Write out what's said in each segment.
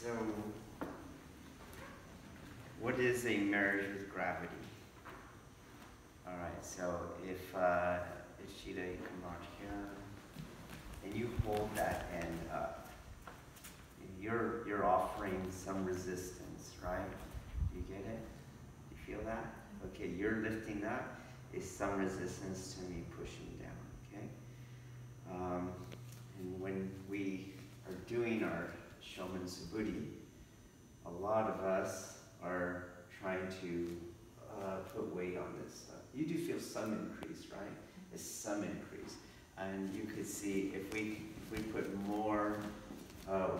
So, what is a marriage with gravity? All right, so if Ishida, you come out here, and you hold that end up, you're offering some resistance, right? Do you get it? Do you feel that? Okay, you're lifting that is some resistance to me pushing down, okay? And when we are doing our Shomen Suburi, a lot of us are trying to put weight on this stuff. You do feel some increase, right? It's some increase. And you could see if we put more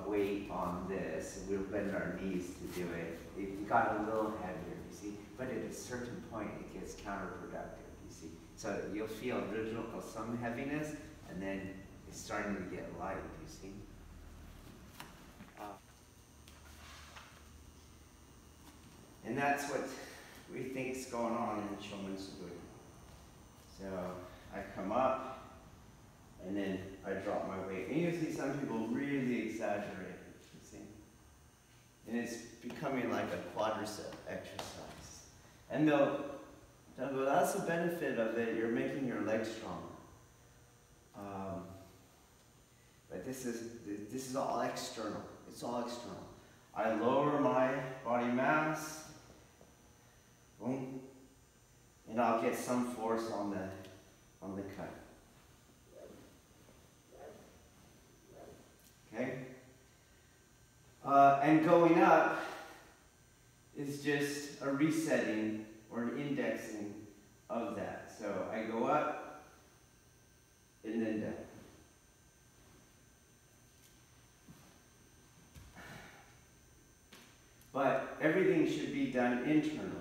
weight on this, we'll bend our knees to do it. It got a little heavier, you see? But at a certain point, it gets counterproductive, you see? So you'll feel some heaviness, and then it's starting to get light, you see? And that's what we think is going on in Shomen Suburi. So I come up, and then I drop my weight. And you see some people really exaggerate it, you see? And it's becoming like a quadricep exercise. And they'll go, that's the benefit of it, you're making your legs stronger. But this is all external. It's all external. I lower my body mass, boom, and I'll get some force on the cut. Okay? And going up is just a resetting or an indexing of that. So I go up and then down. But everything should be done internally.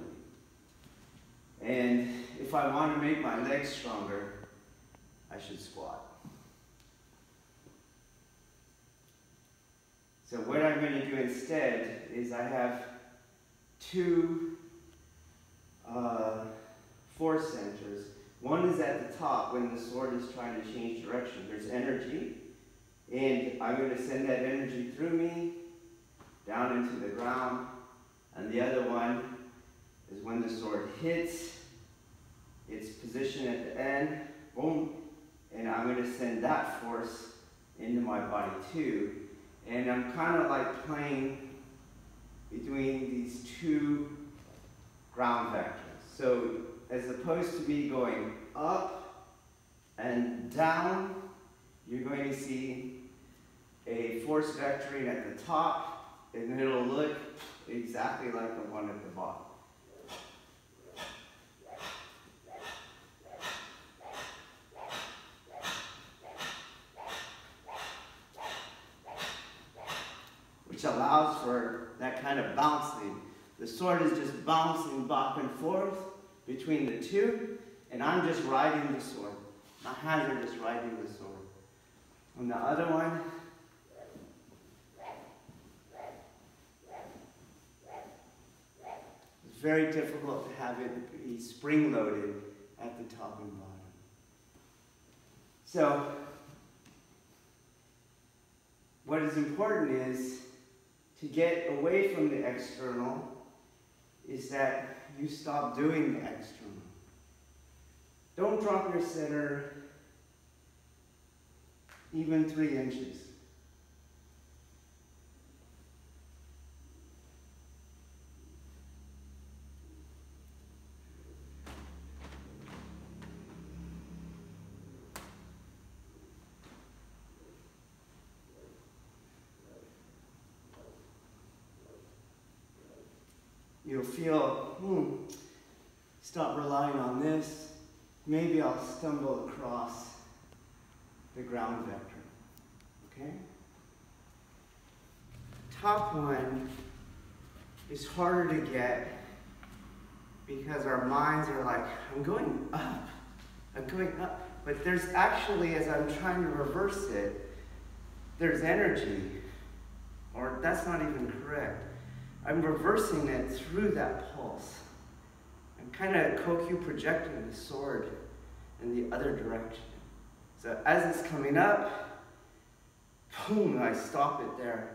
And if I want to make my legs stronger, I should squat. So what I'm going to do instead is I have two force centers. One is at the top when the sword is trying to change direction. There's energy, and I'm going to send that energy through me, down into the ground. And the other one is when the sword hits its position at the end, boom, and I'm going to send that force into my body too. And I'm kind of like playing between these two ground vectors. So as opposed to me going up and down, you're going to see a force vectoring at the top, and it'll look exactly like the one at the bottom. Which allows for that kind of bouncing. The sword is just bouncing back and forth between the two, and I'm just riding the sword. My hands are just riding the sword. On the other one, it's very difficult to have it be spring-loaded at the top and bottom. So, what is important is to get away from the external is that you stop doing the external. Don't drop your center even 3 inches. You'll feel, stop relying on this. Maybe I'll stumble across the ground vector, okay? Top one is harder to get because our minds are like, I'm going up. But there's actually, as I'm trying to reverse it, there's energy, or that's not even correct. I'm reversing it through that pulse. I'm kind of Kokyu projecting the sword in the other direction. So as it's coming up, boom, I stop it there.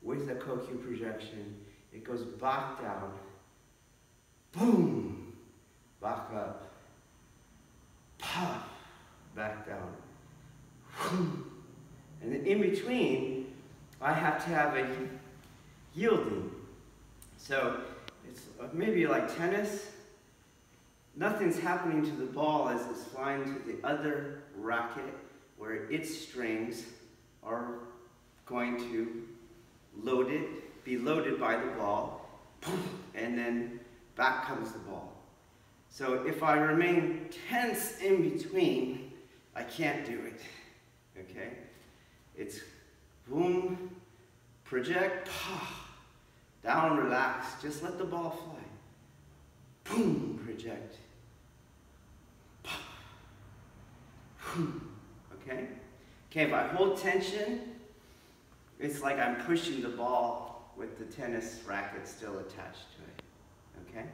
with a Kokyu projection. It goes back down, boom, back up, pop, back down. And then in between, I have to have a yielding. So it's maybe like tennis. Nothing's happening to the ball as it's flying to the other racket where its strings are going to be loaded by the ball, and then back comes the ball. So if I remain tense in between, I can't do it, okay? It's boom, project, down, relax, just let the ball fly. Boom, project. Okay? Okay, if I hold tension, it's like I'm pushing the ball with the tennis racket still attached to it. Okay?